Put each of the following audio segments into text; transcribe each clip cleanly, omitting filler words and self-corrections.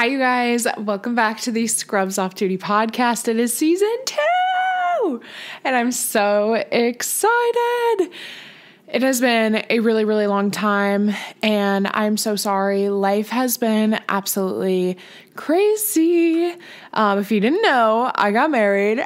Hi, you guys. Welcome back to the Scrubs Off Duty podcast. It is season 2, and I'm so excited. It has been a really, really long time, and I'm so sorry. Life has been absolutely crazy. If you didn't know, I got married.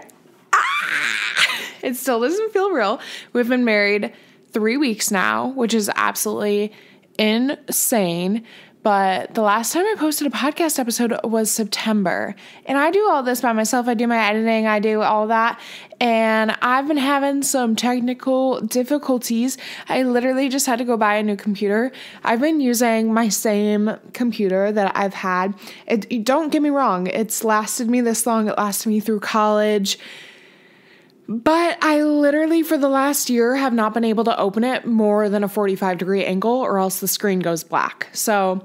It still doesn't feel real. We've been married 3 weeks now, which is absolutely insane. But the last time I posted a podcast episode was September. And I do all this by myself. I do my editing. I do all that. And I've been having some technical difficulties. I literally just had to go buy a new computer. I've been using my same computer that I've had. Don't get me wrong. It's lasted me this long. It lasted me through college. But I literally, for the last year, have not been able to open it more than a 45-degree angle or else the screen goes black. So,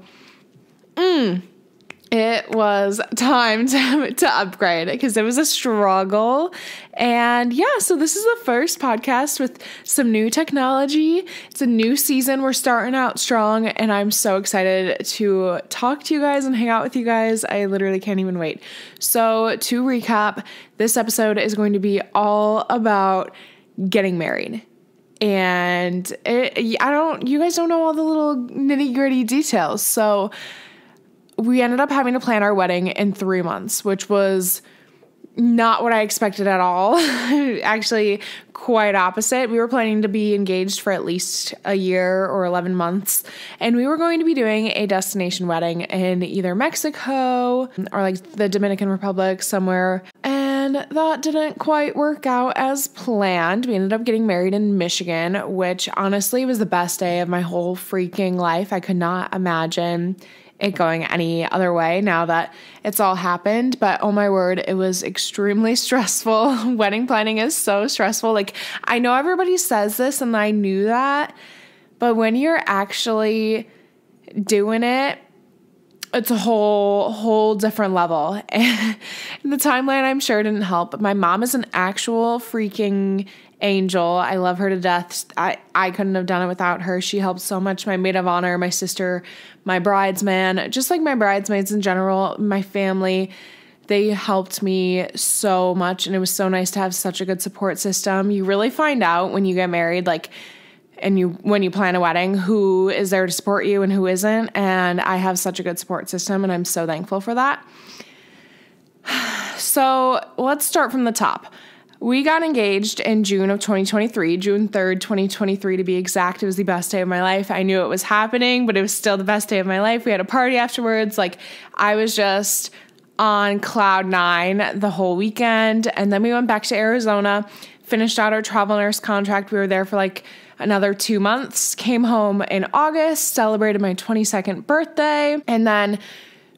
it was time to upgrade because it was a struggle. And yeah, so this is the first podcast with some new technology. It's a new season. We're starting out strong, and I'm so excited to talk to you guys and hang out with you guys. I literally can't even wait. So to recap, this episode is going to be all about getting married. And you guys don't know all the little nitty-gritty details. So we ended up having to plan our wedding in 3 months, which was not what I expected at all. Actually, quite opposite. We were planning to be engaged for at least a year or 11 months, and we were going to be doing a destination wedding in either Mexico or like the Dominican Republic somewhere. And that didn't quite work out as planned. We ended up getting married in Michigan, which honestly was the best day of my whole freaking life. I could not imagine it going any other way now that it's all happened. But oh my word, it was extremely stressful. Wedding planning is so stressful. Like, I know everybody says this and I knew that, but when you're actually doing it, it's a whole different level. And the timeline, I'm sure, didn't help. But my mom is an actual freaking angel. I love her to death. I couldn't have done it without her. She helped so much. My maid of honor, my sister, my bridesman, just like my bridesmaids in general, my family, they helped me so much. And it was so nice to have such a good support system. You really find out when you get married, when you plan a wedding, who is there to support you and who isn't. And I have such a good support system, and I'm so thankful for that. So let's start from the top. We got engaged in June of 2023, June 3rd, 2023 to be exact. It was the best day of my life. I knew it was happening, but it was still the best day of my life. We had a party afterwards. I was just on cloud 9 the whole weekend. And then we went back to Arizona, finished out our travel nurse contract. We were there for another 2 months, came home in August, celebrated my 22nd birthday, and then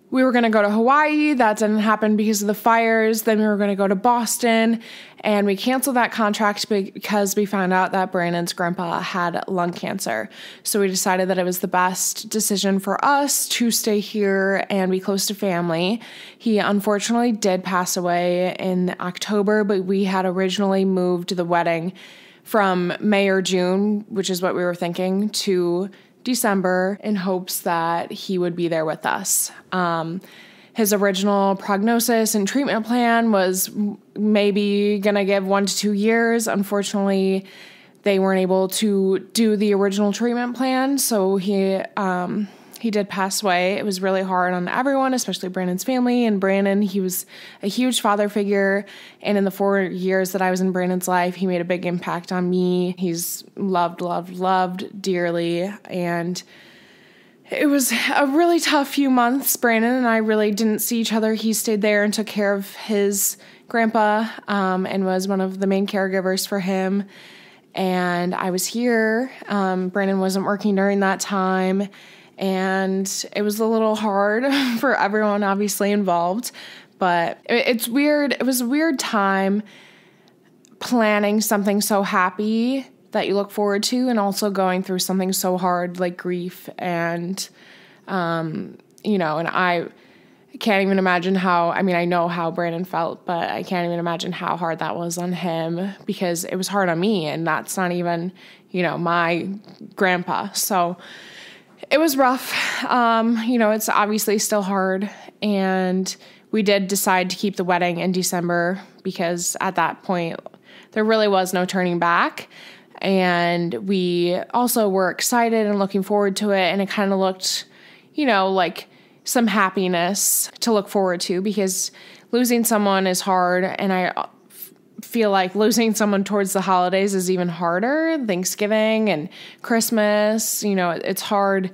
we were going to go to Hawaii. That didn't happen because of the fires. Then we were going to go to Boston, and we canceled that contract because we found out that Brandon's grandpa had lung cancer. So we decided that it was the best decision for us to stay here and be close to family. He unfortunately did pass away in October, but we had originally moved the wedding from May or June, which is what we were thinking, to December in hopes that he would be there with us. His original prognosis and treatment plan was maybe going to give 1 to 2 years. Unfortunately, they weren't able to do the original treatment plan, so he did pass away. It was really hard on everyone, especially Brandon's family. And Brandon, he was a huge father figure. And in the 4 years that I was in Brandon's life, he made a big impact on me. He's loved dearly. And it was a really tough few months. Brandon and I really didn't see each other. He stayed there and took care of his grandpa and was one of the main caregivers for him. And I was here. Brandon wasn't working during that time. And it was a little hard for everyone obviously involved, but it's weird. It was a weird time planning something so happy that you look forward to and also going through something so hard like grief and, and I can't even imagine I know how Brandon felt, but I can't even imagine how hard that was on him because it was hard on me and that's not even, my grandpa. So it was rough. It's obviously still hard. And we did decide to keep the wedding in December because at that point, there really was no turning back. And we also were excited and looking forward to it. And it kind of looked, like some happiness to look forward to, because losing someone is hard. And I feel like losing someone towards the holidays is even harder. Thanksgiving and Christmas, it's hard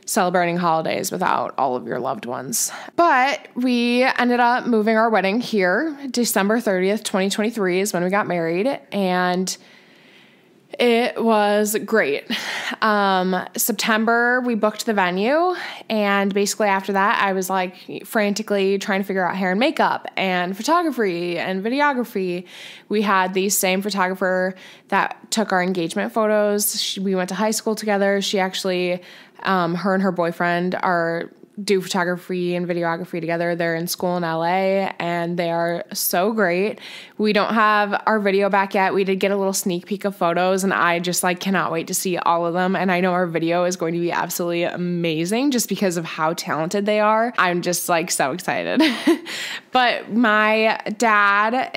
celebrating holidays without all of your loved ones. But we ended up moving our wedding here. December 30th, 2023 is when we got married, and it was great. September, we booked the venue, and basically after that, I was like frantically trying to figure out hair and makeup and photography and videography. We had the same photographer that took our engagement photos. We went to high school together. She actually, her and her boyfriend do photography and videography together. They're in school in LA, and they are so great. We don't have our video back yet. We did get a little sneak peek of photos, and I just cannot wait to see all of them. And I know our video is going to be absolutely amazing just because of how talented they are. I'm just so excited. But my dad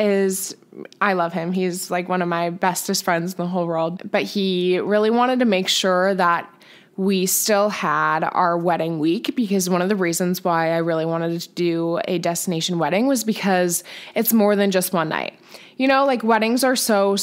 I love him. He's one of my bestest friends in the whole world. But he really wanted to make sure that we still had our wedding week, because one of the reasons why I really wanted to do a destination wedding was because it's more than just one night. Weddings are so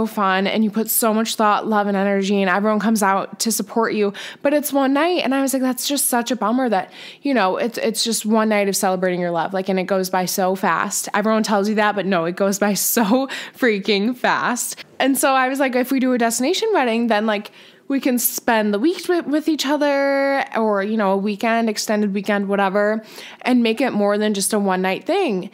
fun, and you put so much thought, love, and energy, and everyone comes out to support you, but it's one night. And I was like, that's just such a bummer that, it's just one night of celebrating your love. And it goes by so fast. Everyone tells you that, but no, it goes by so freaking fast. And so I was like, if we do a destination wedding, then we can spend the week with each other, or, a weekend, extended weekend, whatever, and make it more than just a one night thing.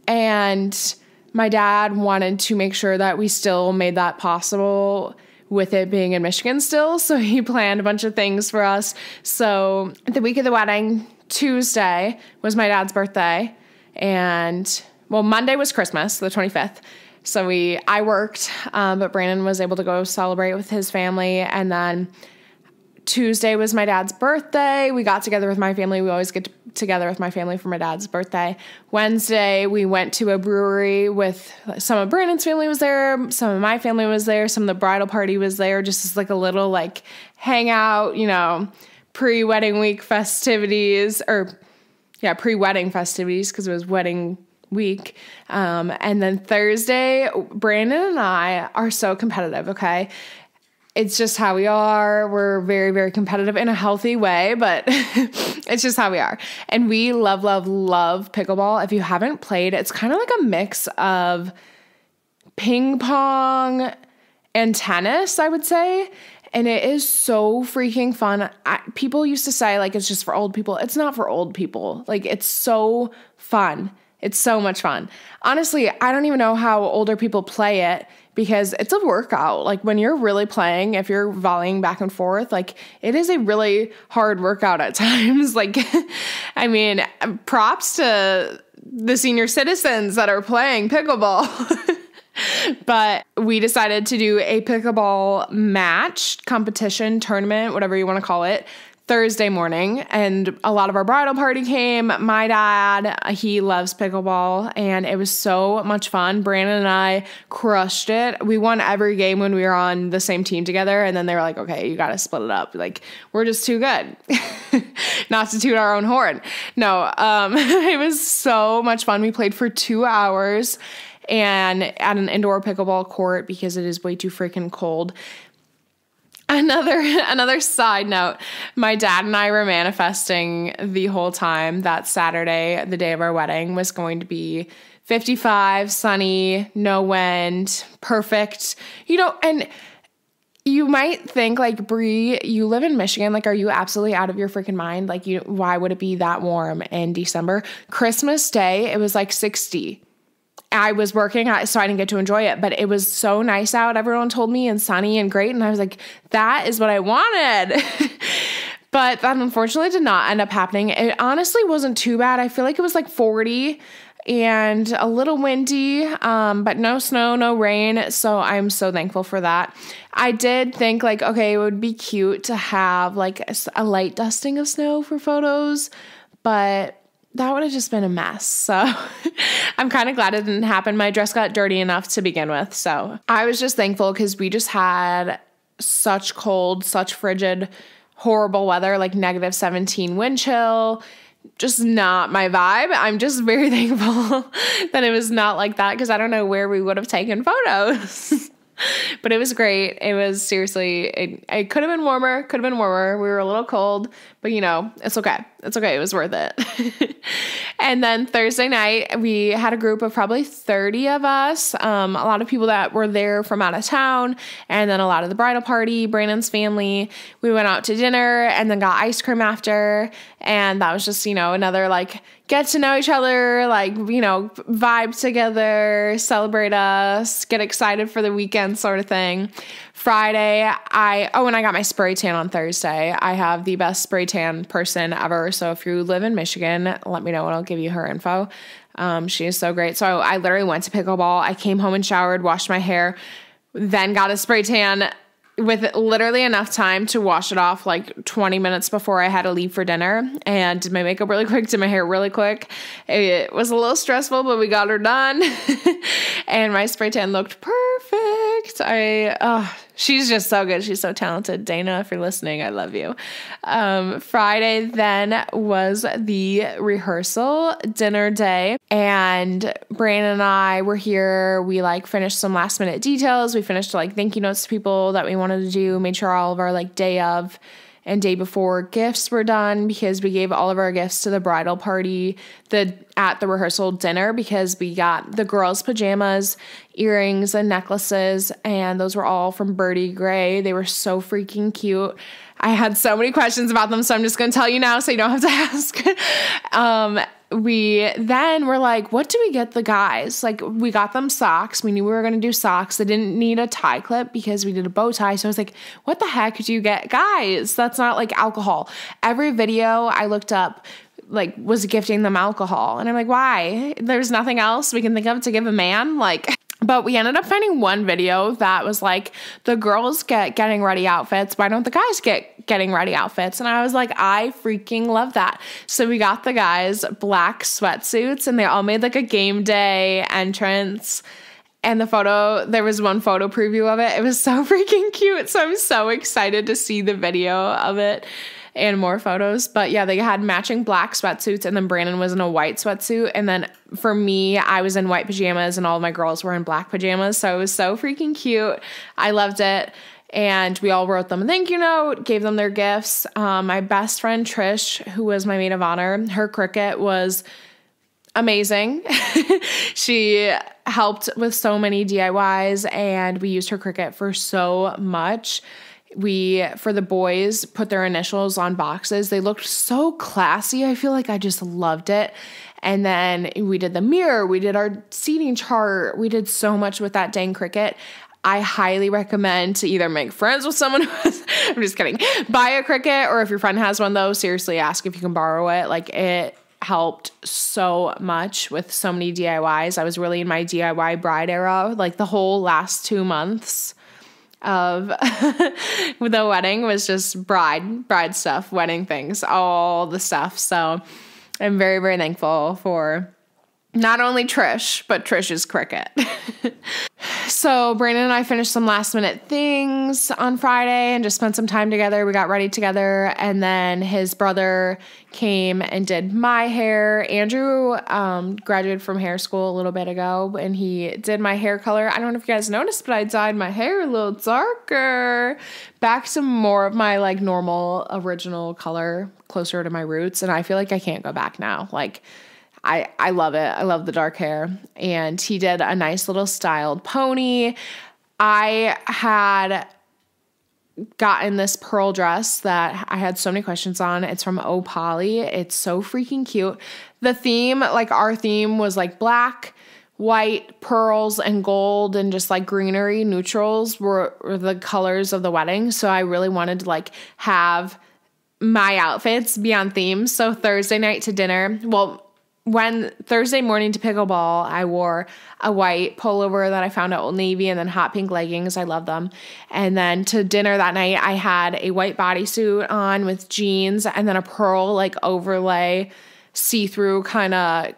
And my dad wanted to make sure that we still made that possible with it being in Michigan still. So he planned a bunch of things for us. So the week of the wedding, Tuesday was my dad's birthday, and Monday was Christmas, the 25th. So I worked, but Brandon was able to go celebrate with his family. And then Tuesday was my dad's birthday. We got together with my family. We always get together with my family for my dad's birthday. Wednesday, we went to a brewery with some of Brandon's family was there. Some of my family was there. Some of the bridal party was there. Just as a little hangout, pre-wedding week festivities, pre-wedding festivities, because it was wedding week. And then Thursday, Brandon and I are so competitive, okay? It's just how we are. We're very, very competitive in a healthy way, but it's just how we are. And we love, love, love pickleball. If you haven't played, it's kind of like a mix of ping pong and tennis, I would say. And it is so freaking fun. People used to say it's just for old people. It's not for old people. It's so fun. It's so much fun. Honestly, I don't even know how older people play it, because it's a workout. When you're really playing, if you're volleying back and forth, it is a really hard workout at times. Props to the senior citizens that are playing pickleball. But we decided to do a pickleball match, competition, tournament, whatever you want to call it, Thursday morning, and a lot of our bridal party came. My dad, he loves pickleball, and it was so much fun. Brandon and I crushed it. We won every game when we were on the same team together, and then they were like, okay, you got to split it up. We're just too good. Not to toot our own horn. No, it was so much fun. We played for 2 hours and at an indoor pickleball court because it is way too freaking cold. Another side note, my dad and I were manifesting the whole time that Saturday, the day of our wedding, was going to be 55, sunny, no wind, perfect. And you might think Brie, you live in Michigan. Are you absolutely out of your freaking mind? Why would it be that warm in December? Christmas Day, it was 60. I was working, so I didn't get to enjoy it, but it was so nice out, everyone told me, and sunny and great, and I was like, that is what I wanted. But that unfortunately did not end up happening. It honestly wasn't too bad. I feel like it was 40, and a little windy, but no snow, no rain. So I'm so thankful for that. I did think like, okay, it would be cute to have like a light dusting of snow for photos, but that would have just been a mess. So I'm kind of glad it didn't happen. My dress got dirty enough to begin with. So I was just thankful because we just had such cold, such frigid, horrible weather, like -17 wind chill. Just not my vibe. I'm just very thankful that it was not like that because I don't know where we would have taken photos. But it was great. It was seriously, it could have been warmer, We were a little cold, but you know, it's okay. It's okay. It was worth it. And then Thursday night, we had a group of probably 30 of us. A lot of people that were there from out of town, and then a lot of the bridal party, Brandon's family. We went out to dinner and then got ice cream after. And that was just, you know, another like get to know each other, like, you know, vibe together, celebrate us, get excited for the weekend sort of thing. Friday, and I got my spray tan on Thursday. I have the best spray tan person ever. So if you live in Michigan, let me know and I'll give you her info. She is so great. So I literally went to pickleball. I came home and showered, washed my hair, then got a spray tan with literally enough time to wash it off like 20 minutes before I had to leave for dinner, and did my makeup really quick, did my hair really quick. It was a little stressful, but we got her done. And my spray tan looked perfect. She's just so good. She's so talented. Dana, if you're listening, I love you. Friday then was the rehearsal dinner day, and Brandon and I were here. We like finished some last minute details. We finished like thank you notes to people that we wanted to do, made sure all of our like day of and day before gifts were done, because we gave all of our gifts to the bridal party at the rehearsal dinner, because we got the girls' pajamas, earrings, and necklaces, and those were all from Birdie Gray. They were so freaking cute. I had so many questions about them, so I'm just going to tell you now so you don't have to ask. We then were like, what do we get the guys? Like, we got them socks. We knew we were going to do socks. They didn't need a tie clip because we did a bow tie. So I was like, what the heck do you get guys? That's not like alcohol. Every video I looked up like was gifting them alcohol. And I'm like, why? There's nothing else we can think of to give a man? Like, but we ended up finding one video that was like, the girls get getting ready outfits. Why don't the guys get getting ready outfits? And I was like, I freaking love that. So we got the guys black sweatsuits, and they all made like a game day entrance. And there was one photo preview of it. It was so freaking cute. So I'm so excited to see the video of it and more photos. But yeah, they had matching black sweatsuits, and then Brandon was in a white sweatsuit. And then for me, I was in white pajamas, and all of my girls were in black pajamas. So it was so freaking cute. I loved it. And we all wrote them a thank you note, gave them their gifts. My best friend Trish, who was my maid of honor, her Cricut was amazing. She helped with so many DIYs, and we used her Cricut for so much. We, for the boys, put their initials on boxes. They looked so classy. I feel like I just loved it. And then we did the mirror. We did our seating chart. We did so much with that dang Cricut. I highly recommend to either make friends with someone who has, I'm just kidding, buy a Cricut, or if your friend has one though, seriously ask if you can borrow it. Like, it helped so much with so many DIYs. I was really in my DIY bride era, like the whole last 2 months of the wedding was just bride stuff, wedding things, all the stuff. So I'm very, very thankful for not only Trish, but Trish's Cricut. So Brandon and I finished some last minute things on Friday and just spent some time together. We got ready together, and then his brother came and did my hair. Andrew graduated from hair school a little bit ago, and he did my hair color. I don't know if you guys noticed, but I dyed my hair a little darker, back to more of my like normal original color, closer to my roots. And I feel like I can't go back now. Like, I love it. I love the dark hair. And he did a nice little styled pony. I had gotten this pearl dress that I had so many questions on. It's from Opoly. It's so freaking cute. The theme, like our theme, was like black, white, pearls, and gold, and just like greenery neutrals were the colors of the wedding. So I really wanted to like have my outfits be on theme. So Thursday night to dinner, well, when Thursday morning to pickleball, I wore a white pullover that I found at Old Navy and then hot pink leggings. I love them. And then to dinner that night, I had a white bodysuit on with jeans and then a pearl like overlay see-through kind of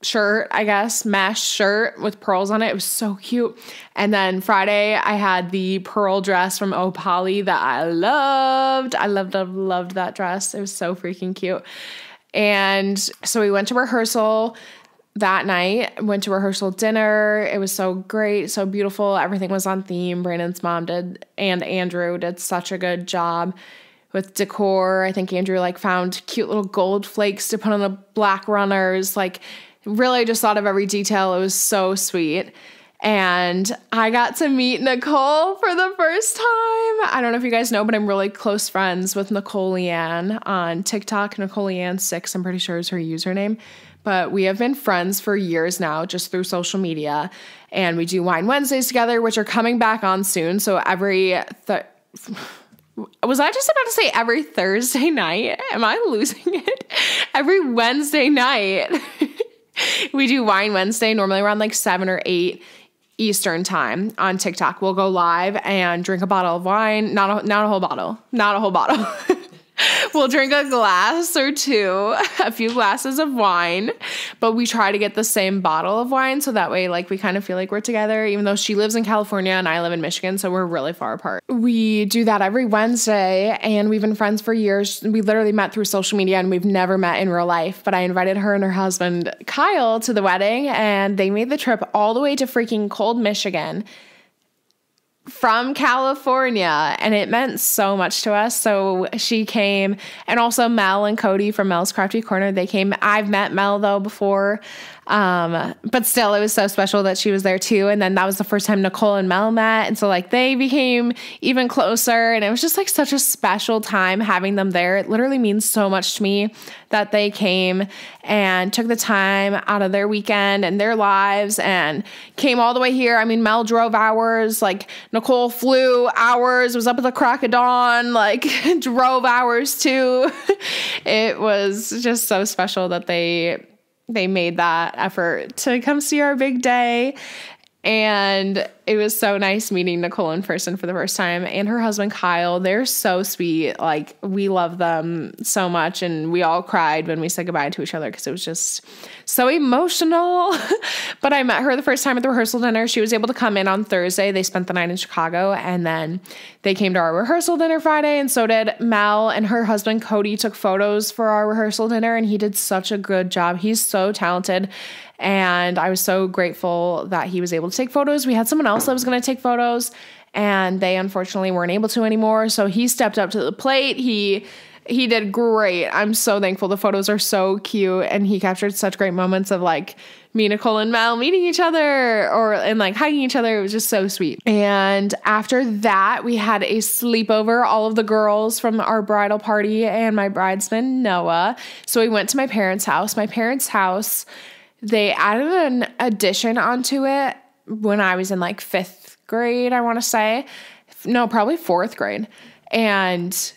shirt, I guess, mesh shirt with pearls on it. It was so cute. And then Friday, I had the pearl dress from Opali that I loved. I loved that dress. It was so freaking cute. And so we went to rehearsal that night, went to rehearsal dinner. It was so great, so beautiful. Everything was on theme. Brandon's mom did, and Andrew did such a good job with decor. I think Andrew like found cute little gold flakes to put on the black runners. Like really just thought of every detail. It was so sweet. And I got to meet Nicole for the first time. I don't know if you guys know, but I'm really close friends with Nicole Leanne on TikTok. Nicole Leanne 6, I'm pretty sure is her username. But we have been friends for years now, just through social media. And we do Wine Wednesdays together, which are coming back on soon. So was I just about to say every Thursday night? Am I losing it? Every Wednesday night, we do Wine Wednesday, normally around like 7 or 8 Eastern time on TikTok. We'll go live and drink a bottle of wine. Not a whole bottle. We'll drink a glass or two, a few glasses of wine, but we try to get the same bottle of wine so that way like we kind of feel like we're together, even though she lives in California and I live in Michigan, so we're really far apart. We do that every Wednesday and we've been friends for years. We literally met through social media and we've never met in real life, but I invited her and her husband Kyle to the wedding and they made the trip all the way to freaking cold Michigan from California, and it meant so much to us. So she came, and also Mel and Cody from Mel's Crafty Corner, they came. I've met Mel though before, but still it was so special that she was there too. And then that was the first time Nicole and Mel met, and so like they became even closer, and it was just like such a special time having them there. It literally means so much to me that they came and took the time out of their weekend and their lives and came all the way here. I mean, Mel drove hours, like Nicole flew hours, was up at the crack of dawn, like drove hours too. It was just so special that they made that effort to come see our big day. And it was so nice meeting Nicole in person for the first time, and her husband Kyle. They're so sweet. Like, we love them so much, and we all cried when we said goodbye to each other because it was just so emotional. But I met her the first time at the rehearsal dinner. She was able to come in on Thursday. They spent the night in Chicago, and then they came to our rehearsal dinner Friday, and so did Mel, and her husband Cody took photos for our rehearsal dinner, and he did such a good job. He's so talented. And I was so grateful that he was able to take photos. We had someone else that was going to take photos, and they unfortunately weren't able to anymore. So he stepped up to the plate. He did great. I'm so thankful. The photos are so cute, and he captured such great moments of like me, Nicole, and Mel meeting each other and like hugging each other. It was just so sweet. And after that, we had a sleepover, all of the girls from our bridal party and my bridesman, Noah. So we went to my parents' house. My parents' house, they added an addition onto it when I was in like 5th grade, I want to say. No, probably 4th grade. And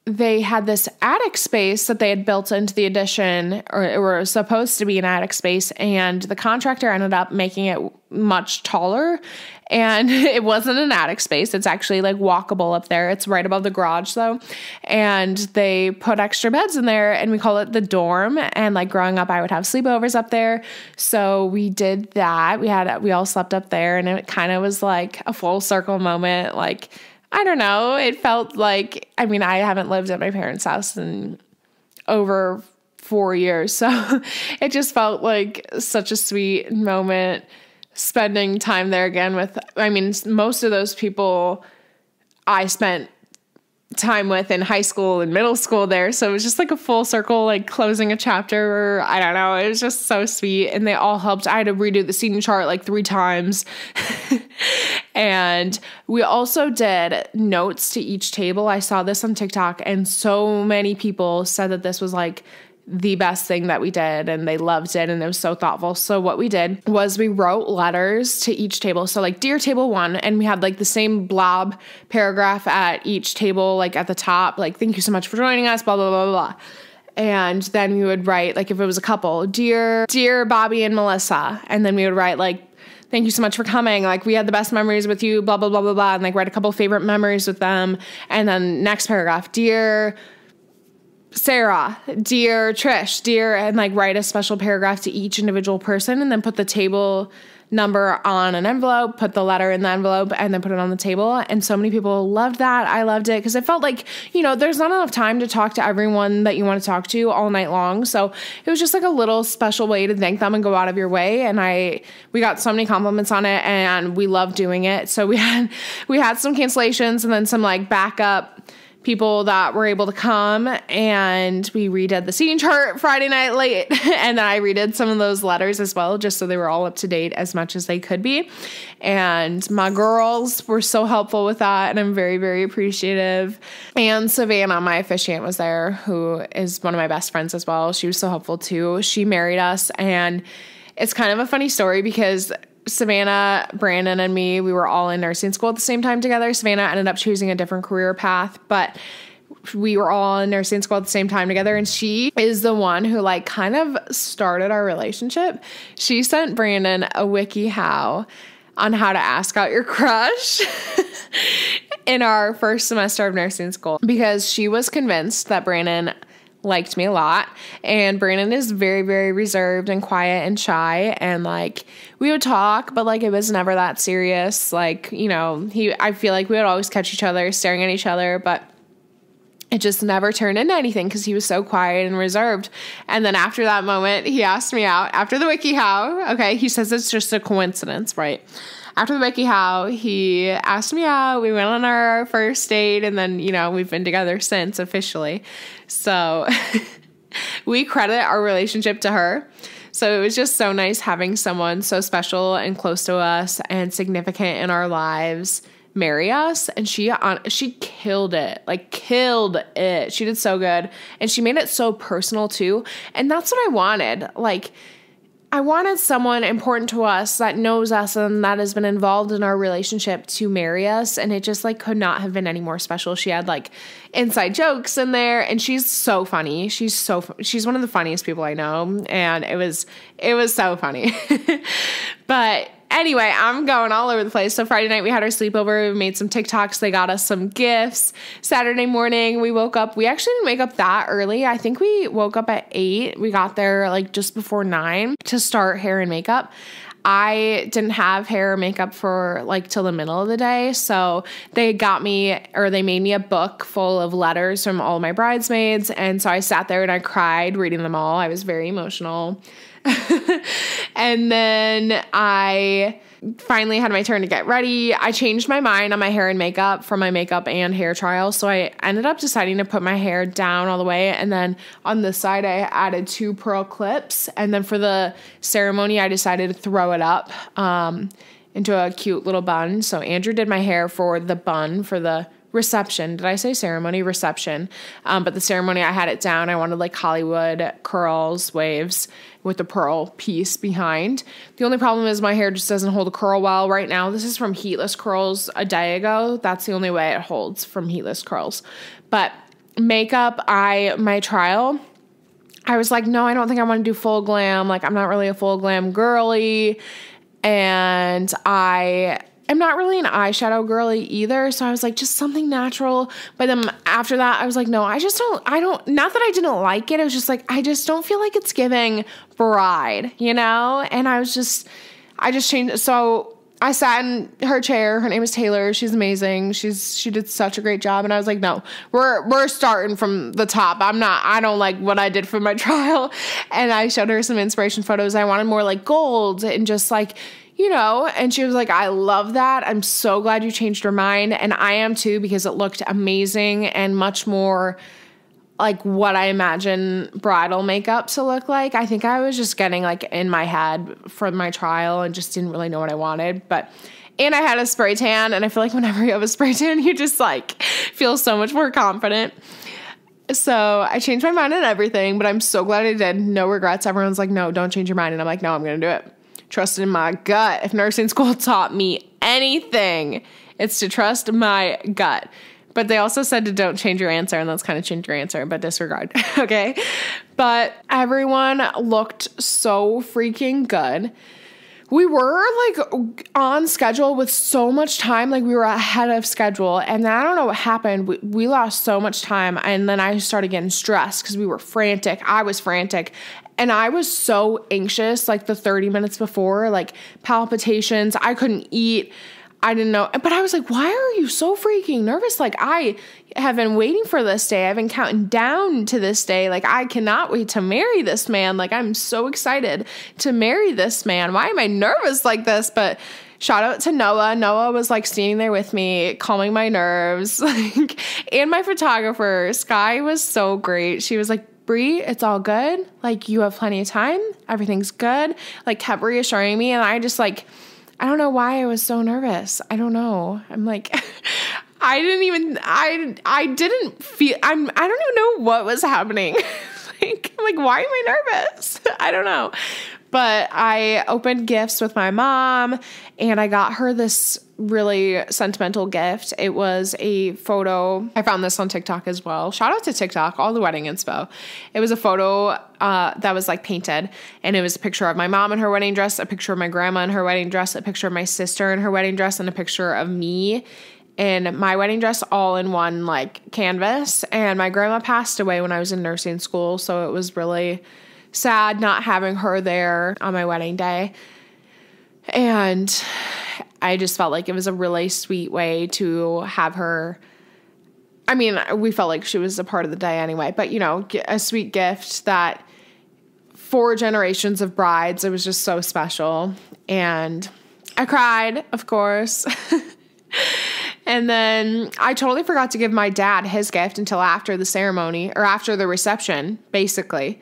they had this attic space that they had built into the addition, or it was supposed to be an attic space, and the contractor ended up making it much taller, and it wasn't an attic space. It's actually like walkable up there. It's right above the garage though, and they put extra beds in there, and we call it the dorm. And like growing up, I would have sleepovers up there, so we did that. We all slept up there, and it kind of was like a full circle moment. Like, I don't know. It felt like, I mean, I haven't lived at my parents' house in over 4 years. So it just felt like such a sweet moment spending time there again with, I mean, most of those people I spent time with in high school and middle school there. So it was just like a full circle, like closing a chapter, or I don't know. It was just so sweet. And they all helped. I had to redo the seating chart like 3 times. And we also did notes to each table. I saw this on TikTok, and so many people said that this was like the best thing that we did, and they loved it, and it was so thoughtful. So what we did was we wrote letters to each table. So like, dear table 1, and we had like the same blob paragraph at each table, like at the top, like, thank you so much for joining us, blah, blah, blah, blah. And then we would write, like, if it was a couple, dear Bobby and Melissa. And then we would write, like, thank you so much for coming. Like, we had the best memories with you, blah, blah, blah, blah, blah. And, like, write a couple favorite memories with them. And then next paragraph, dear Sarah, dear Trish, dear, and, like, write a special paragraph to each individual person. And then put the table number on an envelope, put the letter in the envelope, and then put it on the table. And so many people loved that. I loved it because it felt like, you know, there's not enough time to talk to everyone that you want to talk to all night long. So it was just like a little special way to thank them and go out of your way. And we got so many compliments on it, and we loved doing it. So we had some cancellations and then some, like, backup people that were able to come, and we redid the seating chart Friday night late. And then I redid some of those letters as well, just so they were all up to date as much as they could be. And my girls were so helpful with that, and I'm very, very appreciative. And Savannah, my officiant, was there, who is one of my best friends as well. She was so helpful too. She married us, and it's kind of a funny story because Savannah, Brandon, and me, we were all in nursing school at the same time together. Savannah ended up choosing a different career path, but we were all in nursing school at the same time together. And she is the one who, like, kind of started our relationship. She sent Brandon a WikiHow on how to ask out your crush in our first semester of nursing school, because she was convinced that Brandon liked me a lot. And Brandon is very, very reserved and quiet and shy. And, like, we would talk, but, like, it was never that serious. Like, you know, I feel like we would always catch each other staring at each other, but it just never turned into anything because he was so quiet and reserved. And then after that moment, he asked me out after the WikiHow. Okay. He says it's just a coincidence, right? After the WikiHow, he asked me out. We went on our first date, and then, you know, we've been together since officially. So we credit our relationship to her. So it was just so nice having someone so special and close to us and significant in our lives marry us. And she killed it, like killed it. She did so good. And she made it so personal too. And that's what I wanted. Like, I wanted someone important to us that knows us and that has been involved in our relationship to marry us. And it just, like, could not have been any more special. She had, like, inside jokes in there, and she's so funny. She's one of the funniest people I know. And it was so funny. But anyway, I'm going all over the place. So Friday night we had our sleepover. We made some TikToks. They got us some gifts. Saturday morning we woke up. We actually didn't wake up that early. I think we woke up at 8. We got there, like, just before 9 to start hair and makeup. I didn't have hair or makeup for, like, till the middle of the day. So they made me a book full of letters from all my bridesmaids. And so I sat there and I cried reading them all. I was very emotional. And then I finally had my turn to get ready. I changed my mind on my hair and makeup for my makeup and hair trial. So I ended up deciding to put my hair down all the way. And then on the side, I added 2 pearl clips. And then for the ceremony, I decided to throw it up into a cute little bun. So Andrew did my hair for the bun for the reception. Did I say ceremony? Reception. But the ceremony, I had it down. I wanted, like, Hollywood curls, waves with the pearl piece behind. The only problem is my hair just doesn't hold a curl well right now. This is from Heatless Curls a day ago. That's the only way it holds from Heatless Curls. But makeup, my trial, I was like, no, I don't think I want to do full glam. Like, I'm not really a full glam girly. And I'm not really an eyeshadow girly either. So I was like, just something natural. But then after that, I was like, no, not that I didn't like it. It was just like, I just don't feel like it's giving bride, you know? And I just changed. So I sat in her chair. Her name is Taylor. She's amazing. She did such a great job. And I was like, no, we're starting from the top. I don't like what I did for my trial. And I showed her some inspiration photos. I wanted more, like, gold and just, like, you know, and she was like, I love that. I'm so glad you changed your mind. And I am too, because it looked amazing and much more like what I imagine bridal makeup to look like. I think I was just getting, like, in my head for my trial and just didn't really know what I wanted. And I had a spray tan, and I feel like whenever you have a spray tan, you just, like, feel so much more confident. So I changed my mind on everything, but I'm so glad I did. No regrets. Everyone's like, no, don't change your mind. And I'm like, no, I'm going to do it. Trust in my gut. If nursing school taught me anything, it's to trust my gut. But they also said to don't change your answer, and that's kind of change your answer, but disregard. Okay. But everyone looked so freaking good. We were like on schedule with so much time, like we were ahead of schedule. And then I don't know what happened. We lost so much time. And then I started getting stressed because we were frantic. I was frantic. And I was so anxious, like the 30 minutes before, like palpitations. I couldn't eat. I didn't know. But I was like, why are you so freaking nervous? Like, I have been waiting for this day. I've been counting down to this day. Like, I cannot wait to marry this man. Like, I'm so excited to marry this man. Why am I nervous like this? But shout out to Noah. Noah was like standing there with me, calming my nerves. Like, and my photographer, Sky, was so great. She was like, Bree, it's all good. Like, you have plenty of time. Everything's good. Like, kept reassuring me. And I just like, I don't know why I was so nervous. I don't know. I'm like, I didn't feel, I don't even know what was happening. I'm like, why am I nervous? I don't know. But I opened gifts with my mom, and I got her this really sentimental gift. It was a photo. I found this on TikTok as well. Shout out to TikTok, all the wedding inspo. It was a photo that was like painted, and it was a picture of my mom in her wedding dress, a picture of my grandma in her wedding dress, a picture of my sister in her wedding dress, and a picture of me in my wedding dress, all in one like canvas. And my grandma passed away when I was in nursing school, so it was really sad not having her there on my wedding day. And I just felt like it was a really sweet way to have her. I mean, we felt like she was a part of the day anyway, but you know, a sweet gift that 4 generations of brides, it was just so special. And I cried, of course. And then I totally forgot to give my dad his gift until after the ceremony, or after the reception, basically.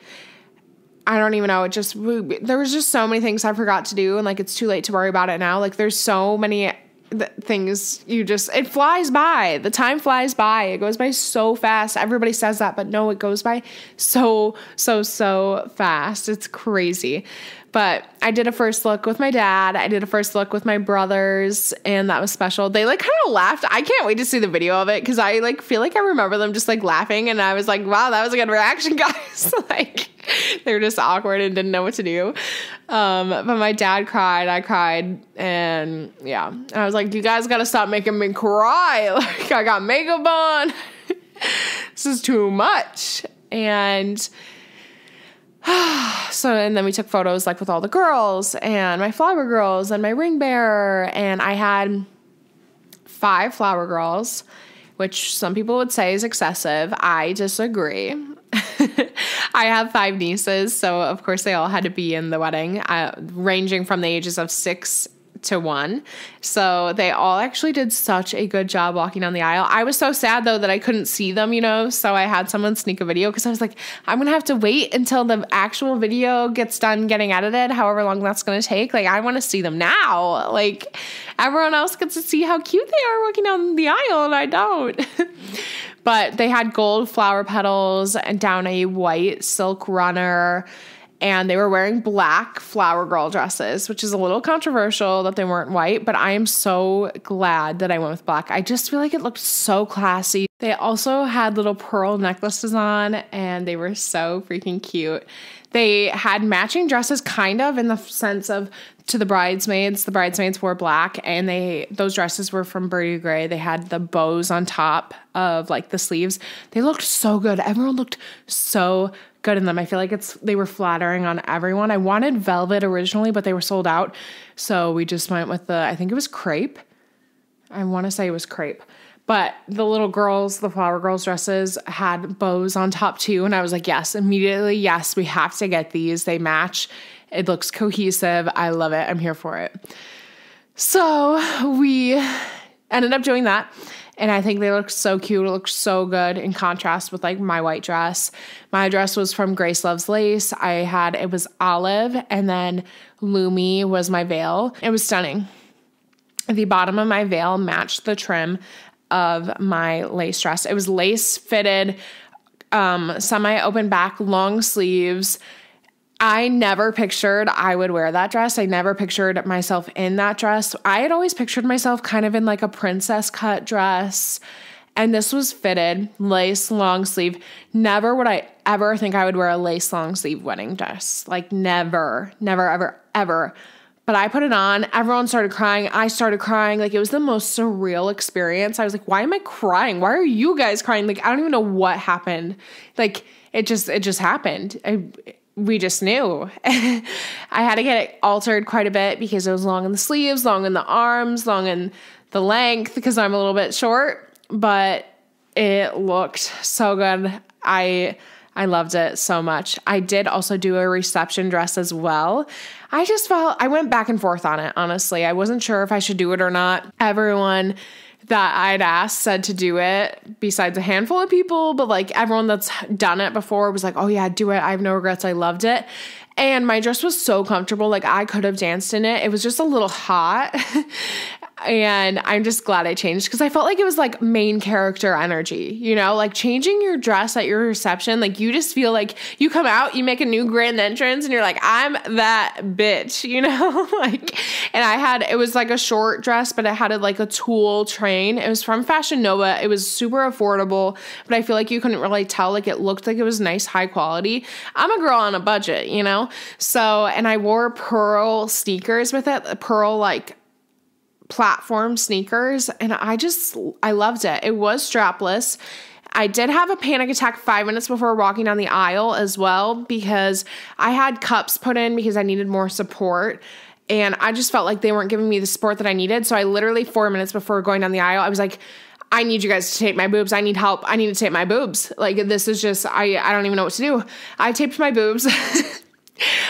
I don't even know. There was just so many things I forgot to do, and like, it's too late to worry about it now. Like, there's so many things it flies by. The time flies by. It goes by so fast. Everybody says that, but no, it goes by so fast. It's crazy. But I did a first look with my dad. I did a first look with my brothers, and that was special. They like kind of laughed. I can't wait to see the video of it, because I like feel like I remember them just like laughing, and I was like, wow, that was a good reaction, guys. Like, they were just awkward and didn't know what to do. But my dad cried, I cried, and yeah. And I was like, you guys got to stop making me cry. Like, I got makeup on. This is too much. And and then we took photos like with all the girls and my flower girls and my ring bearer. And I had 5 flower girls, which some people would say is excessive. I disagree. I have 5 nieces, so of course they all had to be in the wedding, ranging from the ages of 6 to 1. So they all actually did such a good job walking down the aisle. I was so sad though that I couldn't see them, you know, so I had someone sneak a video, because I was like, I'm gonna have to wait until the actual video gets done getting edited, however long that's gonna take. Like, I want to see them now. Like, everyone else gets to see how cute they are walking down the aisle, and I don't. But they had gold flower petals and down a white silk runner, and they were wearing black flower girl dresses, which is a little controversial that they weren't white, but I am so glad that I went with black. I just feel like it looked so classy. They also had little pearl necklaces on, and they were so freaking cute. They had matching dresses, kind of, in the sense of to the bridesmaids. The bridesmaids wore black, and those dresses were from Birdie Gray. They had the bows on top of like the sleeves. They looked so good. Everyone looked so good in them. I feel like they were flattering on everyone. I wanted velvet originally, but they were sold out. So we just went with I think it was crepe. I want to say it was crepe. But the little girls, the flower girls dresses had bows on top too. And I was like, yes, immediately. Yes, we have to get these. They match. It looks cohesive. I love it. I'm here for it. So we ended up doing that. And I think they looked so cute. It looked so good in contrast with like my white dress. My dress was from Grace Loves Lace. It was olive, and then Lumi was my veil. It was stunning. The bottom of my veil matched the trim of my lace dress. It was lace fitted, semi-open back, long sleeves. I never pictured I would wear that dress. I never pictured myself in that dress. I had always pictured myself kind of in like a princess cut dress, And this was fitted, lace, long sleeve. Never would I ever think I would wear a lace long sleeve wedding dress. Like never, ever, ever. But I put it on. Everyone started crying. I started crying. Like it was the most surreal experience. I was like, why am I crying? Why are you guys crying? Like, I don't even know what happened. Like it just happened. We just knew. I had to get it altered quite a bit because it was long in the sleeves, long in the arms, long in the length because I'm a little bit short. But it looked so good. I loved it so much. I did also do a reception dress as well. I went back and forth on it, honestly. I wasn't sure if I should do it or not. Everyone that I'd asked said to do it, besides a handful of people, but like everyone that's done it before was like, oh yeah, do it. I have no regrets. I loved it. And my dress was so comfortable. Like I could have danced in it. It was just a little hot. And I'm just glad I changed because I felt like it was like main character energy, you know, like changing your dress at your reception. Like you just feel like you come out, you make a new grand entrance and you're like, I'm that bitch, you know, like, and it was like a short dress, but it had like a tulle train. It was from Fashion Nova. It was super affordable, but I feel like you couldn't really tell. Like it looked like it was nice, high quality. I'm a girl on a budget, you know? So, and I wore pearl sneakers with it, pearl like platform sneakers, and I loved it. It was strapless. I did have a panic attack 5 minutes before walking down the aisle as well because I had cups put in because I needed more support, and I just felt like they weren't giving me the support that I needed. So I literally 4 minutes before going down the aisle, I was like, I need you guys to tape my boobs. I need help. I need to tape my boobs. Like this is just, I don't even know what to do. I taped my boobs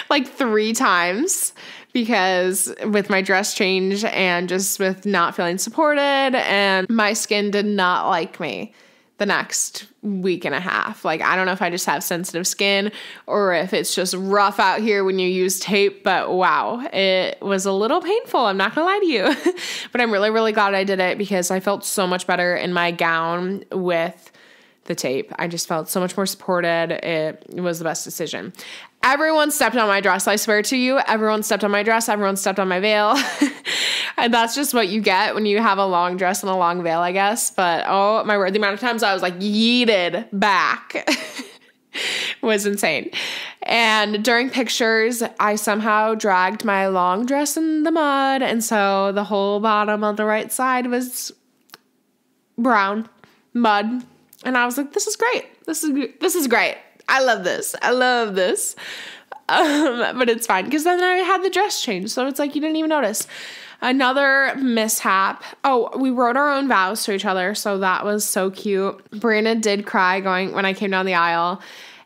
like 3 times. Because with my dress change and just with not feeling supported, and my skin did not like me the next week and a half. Like, I don't know if I just have sensitive skin or if it's just rough out here when you use tape, but wow, it was a little painful. I'm not gonna lie to you, but I'm really, really glad I did it because I felt so much better in my gown with the tape. I just felt so much more supported. It was the best decision. Everyone stepped on my dress, I swear to you. Everyone stepped on my dress. Everyone stepped on my veil. And that's just what you get when you have a long dress and a long veil, I guess. But oh my word, the amount of times I was like yeeted back was insane. And during pictures, I somehow dragged my long dress in the mud. And so the whole bottom of the right side was brown mud. And I was like, this is great. This is great. I love this. I love this. But it's fine because then I had the dress change. So it's like you didn't even notice. Another mishap. Oh, we wrote our own vows to each other. So that was so cute. Brianna did cry when I came down the aisle.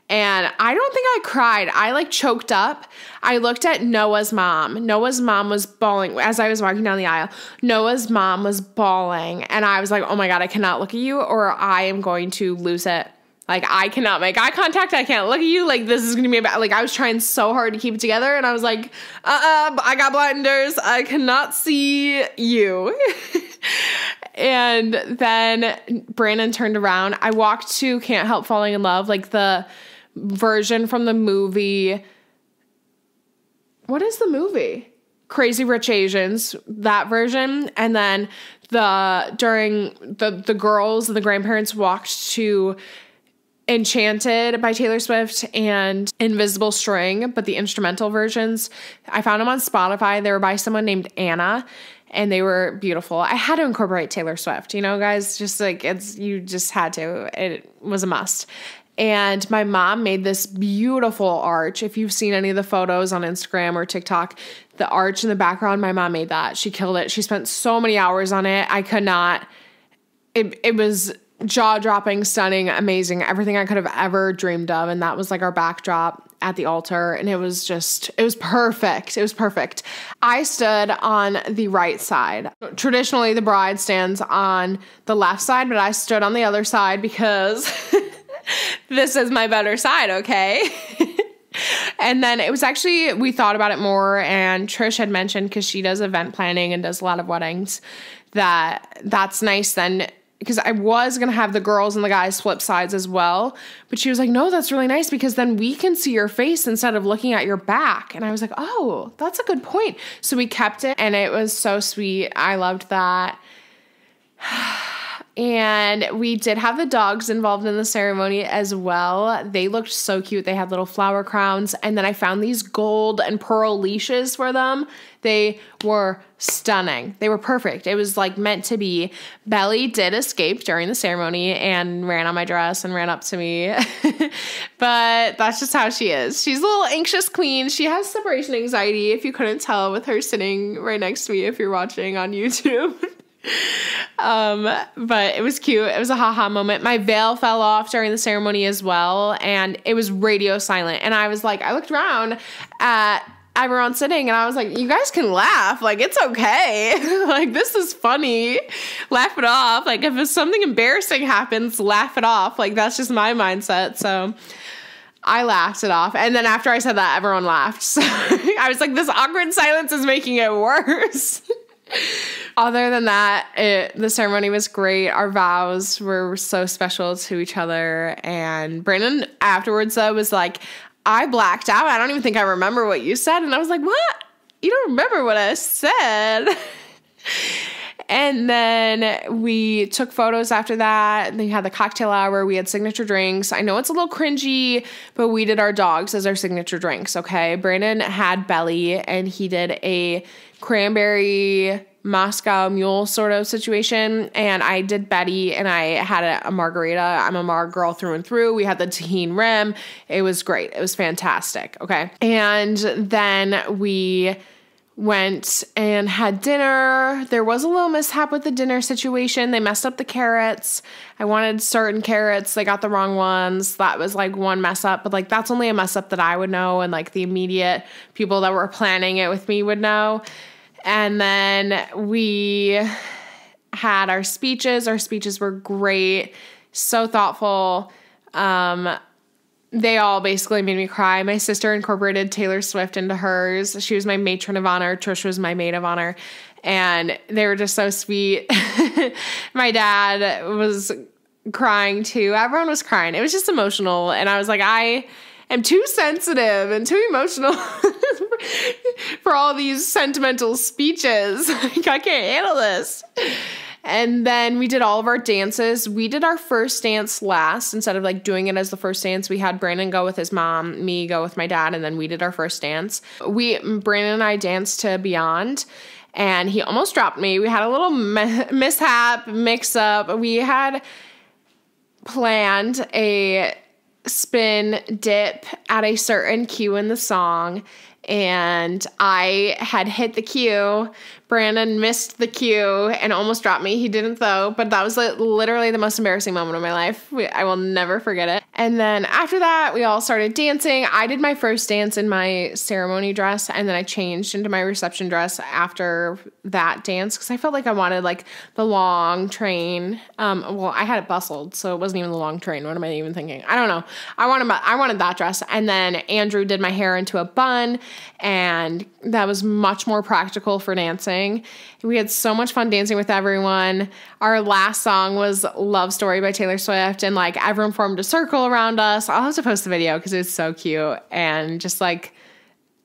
And I don't think I cried. I like choked up. I looked at Noah's mom. Noah's mom was bawling as I was walking down the aisle. Noah's mom was bawling. And I was like, oh my God, I cannot look at you or I am going to lose it. Like, I cannot make eye contact. I can't look at you. Like, this is going to be about, like, I was trying so hard to keep it together. And I was like, I got blinders. I cannot see you. And then Brandon turned around. I walked to Can't Help Falling in Love, like the version from the movie. What is the movie? Crazy Rich Asians, that version. And then during the girls, the grandparents walked to Enchanted by Taylor Swift and Invisible String, but the instrumental versions, I found them on Spotify. They were by someone named Anna, and they were beautiful. I had to incorporate Taylor Swift, you know, guys, just like you just had to. It was a must. And my mom made this beautiful arch. If you've seen any of the photos on Instagram or TikTok, the arch in the background, my mom made that. She killed it. She spent so many hours on it. I could not. It was jaw-dropping, stunning, amazing, everything I could have ever dreamed of. And that was like our backdrop at the altar. And it was perfect. It was perfect. I stood on the right side. Traditionally, the bride stands on the left side, but I stood on the other side because this is my better side, okay? And then it was actually, we thought about it more, and Trish had mentioned, because she does event planning and does a lot of weddings, that's nice then, because I was going to have the girls and the guys flip sides as well. But she was like, no, that's really nice because then we can see your face instead of looking at your back. And I was like, oh, that's a good point. So we kept it and it was so sweet. I loved that. And we did have the dogs involved in the ceremony as well. They looked so cute. They had little flower crowns. And then I found these gold and pearl leashes for them. They were stunning. They were perfect. It was like meant to be. Belly did escape during the ceremony and ran on my dress and ran up to me. But that's just how she is. She's a little anxious queen. She has separation anxiety, if you couldn't tell, with her sitting right next to me if you're watching on YouTube. But it was cute. It was a haha moment. My veil fell off during the ceremony as well, and it was radio silent. And I was like, I looked around at everyone sitting and I was like, you guys can laugh. Like, it's okay. Like, this is funny. Laugh it off. Like, if something embarrassing happens, laugh it off. Like, that's just my mindset. So I laughed it off. And then after I said that, everyone laughed. So I was like, this awkward silence is making it worse. Other than that, the ceremony was great. Our vows were so special to each other. And Brandon afterwards, though, was like, I blacked out. I don't even think I remember what you said. And I was like, what? You don't remember what I said? And then we took photos after that. They had the cocktail hour. We had signature drinks. I know it's a little cringy, but we did our dogs as our signature drinks, okay? Brandon had Belly, and he did a cranberry Moscow Mule sort of situation, and I did Betty, and I had a margarita. I'm a Mar girl through and through. We had the tahini rim. It was great. It was fantastic, okay? And then we went and had dinner. There was a little mishap with the dinner situation. They messed up the carrots. I wanted certain carrots. They got the wrong ones. That was like one mess up, but like that's only a mess up that I would know, and like the immediate people that were planning it with me would know. And then we had our speeches. Our speeches were great, so thoughtful. They all basically made me cry. My sister incorporated Taylor Swift into hers. She was my matron of honor. Trish was my maid of honor. And they were just so sweet. My dad was crying too. Everyone was crying. It was just emotional. And I was like, I am too sensitive and too emotional for all these sentimental speeches. Like, I can't handle this. And then we did all of our dances. We did our first dance last. Instead of like doing it as the first dance, we had Brandon go with his mom, me go with my dad, and then we did our first dance. Brandon and I danced to Beyond, and he almost dropped me. We had a little mishap, mix-up. We had planned a spin dip at a certain cue in the song, and I had hit the cue. Brandon missed the cue and almost dropped me. He didn't though, but that was literally the most embarrassing moment of my life. I will never forget it. And then after that, we all started dancing. I did my first dance in my ceremony dress, and then I changed into my reception dress after that dance because I felt like I wanted like the long train. Well, I had it bustled, so it wasn't even the long train. What am I even thinking? I don't know. I wanted that dress. And then Andrew did my hair into a bun, and that was much more practical for dancing. We had so much fun dancing with everyone. Our last song was Love Story by Taylor Swift, and like everyone formed a circle around us. I'll have to post the video because it's so cute, and just like,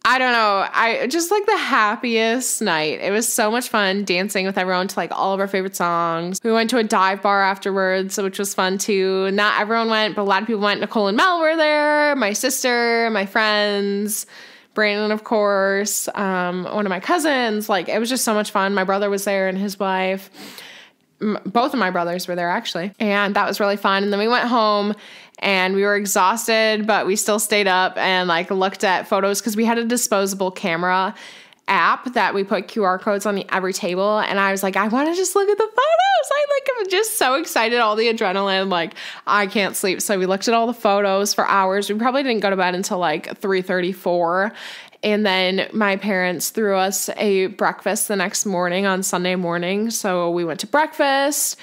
I don't know, I just like the happiest night. It was so much fun dancing with everyone to like all of our favorite songs. We went to a dive bar afterwards, which was fun too. Not everyone went, but a lot of people went. Nicole and Mel were there, my sister, my friends, Brandon, of course, one of my cousins. Like, it was just so much fun. My brother was there and his wife. Both of my brothers were there, actually. And that was really fun. And then we went home and we were exhausted, but we still stayed up and like looked at photos because we had a disposable camera app that we put QR codes on every table. And I was like, I want to just look at the photos. I'm just so excited. All the adrenaline, like I can't sleep. So we looked at all the photos for hours. We probably didn't go to bed until like 3:34. And then my parents threw us a breakfast the next morning on Sunday morning. So we went to breakfast,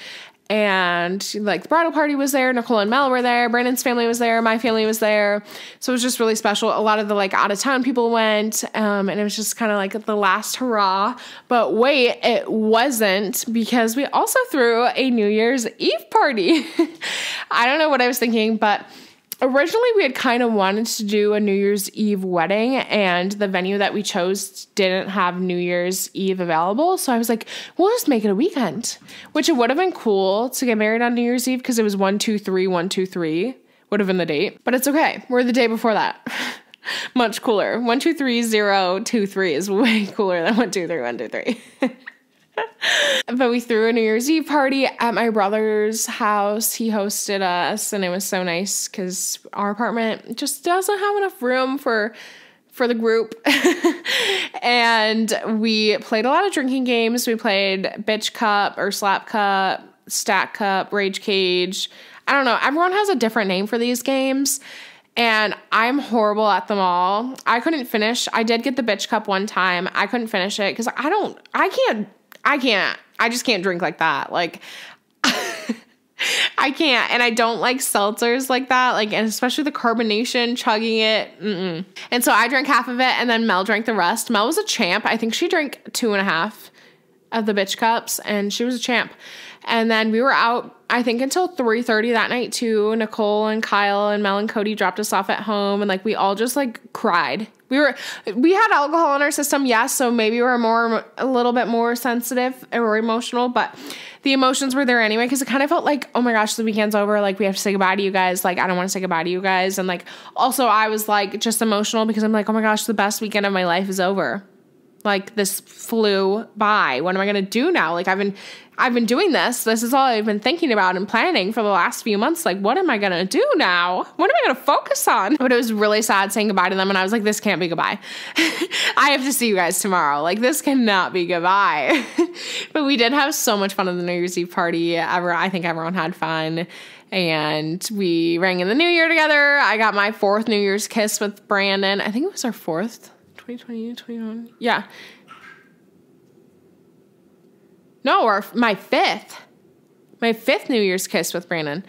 and like the bridal party was there. Nicole and Mel were there. Brandon's family was there. My family was there. So it was just really special. A lot of the like out of town people went, and it was just kind of like the last hurrah. But wait, it wasn't, because we also threw a New Year's Eve party. I don't know what I was thinking, but Originally, we had kind of wanted to do a New Year's Eve wedding, and the venue that we chose didn't have New Year's Eve available. So I was like, we'll just make it a weekend, which it would have been cool to get married on New Year's Eve because it was 1-2-3, 1-2-3 would have been the date. But it's okay. We're the day before that. Much cooler. 1-2-3-0-2-3 is way cooler than 1-2-3, 1-2-3. But we threw a New Year's Eve party at my brother's house. He hosted us, and it was so nice because our apartment just doesn't have enough room for the group. And we played a lot of drinking games. We played Bitch Cup or Slap Cup, Stack Cup, Rage Cage. I don't know. Everyone has a different name for these games, and I'm horrible at them all. I couldn't finish. I did get the Bitch Cup one time. I couldn't finish it because I just can't drink like that. Like, I can't. And I don't like seltzers like that. Like, and especially the carbonation, chugging it. Mm-mm. And so I drank half of it, and then Mel drank the rest. Mel was a champ. I think she drank 2.5 of the Bitch Cups, and she was a champ. And then we were out, I think, until 3:30 that night too. Nicole and Kyle and Mel and Cody dropped us off at home, and like we all just like cried. We had alcohol in our system, yes, so maybe we're a little bit more sensitive or emotional, but the emotions were there anyway because it kind of felt like, oh my gosh, the weekend's over. Like, we have to say goodbye to you guys. Like, I don't want to say goodbye to you guys. And like, also I was like just emotional because I'm like, oh my gosh, the best weekend of my life is over. Like, this flew by. What am I going to do now? Like, I've been doing this. This is all I've been thinking about and planning for the last few months. Like, what am I going to do now? What am I going to focus on? But it was really sad saying goodbye to them. And I was like, this can't be goodbye. I have to see you guys tomorrow. Like, this cannot be goodbye. But we did have so much fun at the New Year's Eve party. I think everyone had fun. And we rang in the new year together. I got my 4th New Year's kiss with Brandon. I think it was our 4th. 2020, 21. Yeah. No, my 5th. My 5th New Year's kiss with Brandon.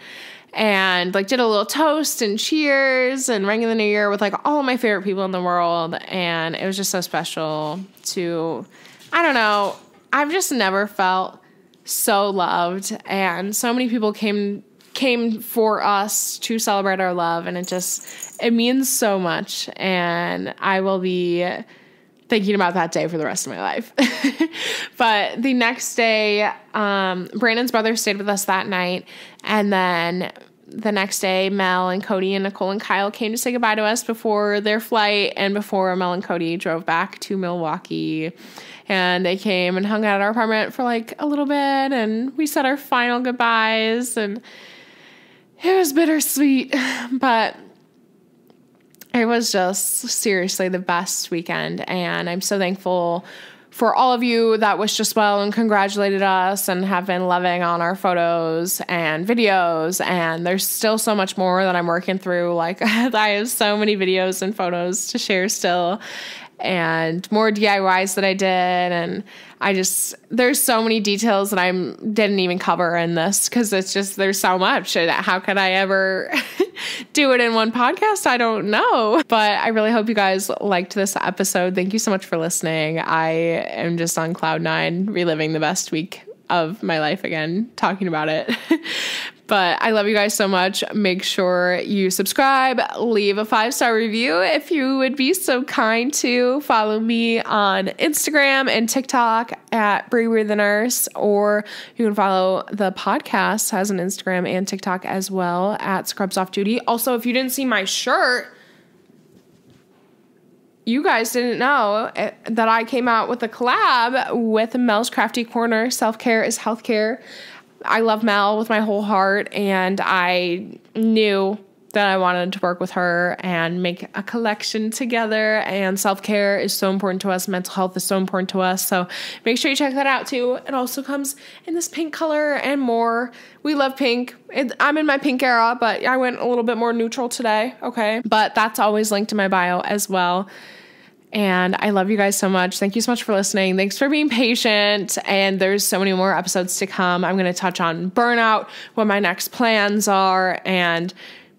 And like did a little toast and cheers and rang in the new year with like all of my favorite people in the world. And it was just so special I don't know. I've just never felt so loved. And so many people came for us to celebrate our love, and it means so much, and I will be thinking about that day for the rest of my life. But the next day, Brandon's brother stayed with us that night, and then the next day, Mel and Cody and Nicole and Kyle came to say goodbye to us before their flight and before Mel and Cody drove back to Milwaukee. And they came and hung out at our apartment for like a little bit, and we said our final goodbyes, and it was bittersweet, but it was just seriously the best weekend. And I'm so thankful for all of you that wished us well and congratulated us and have been loving on our photos and videos. And there's still so much more that I'm working through. Like, I have so many videos and photos to share still, and more DIYs that I did. And there's so many details that I didn't even cover in this because it's just, there's so much. How could I ever do it in one podcast? I don't know. But I really hope you guys liked this episode. Thank you so much for listening. I am just on cloud 9, reliving the best week of my life again, talking about it. But I love you guys so much. Make sure you subscribe, leave a 5-star review if you would be so kind to. Follow me on Instagram and TikTok at Brie the Nurse, or you can follow the podcast, has an Instagram and TikTok as well, at Scrubs Off Duty. Also, if you didn't see my shirt, you guys didn't know that I came out with a collab with Mel's Crafty Corner. Self-care is healthcare. I love Mel with my whole heart, and I knew that I wanted to work with her and make a collection together. And self-care is so important to us. Mental health is so important to us. So make sure you check that out too. It also comes in this pink color and more. We love pink. I'm in my pink era, but I went a little bit more neutral today. Okay. But that's always linked in my bio as well. And I love you guys so much. Thank you so much for listening. Thanks for being patient. And there's so many more episodes to come. I'm going to touch on burnout, what my next plans are, and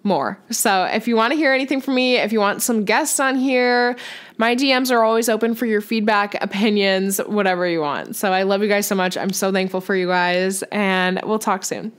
more. So if you want to hear anything from me, if you want some guests on here, my DMs are always open for your feedback, opinions, whatever you want. So I love you guys so much. I'm so thankful for you guys, and we'll talk soon.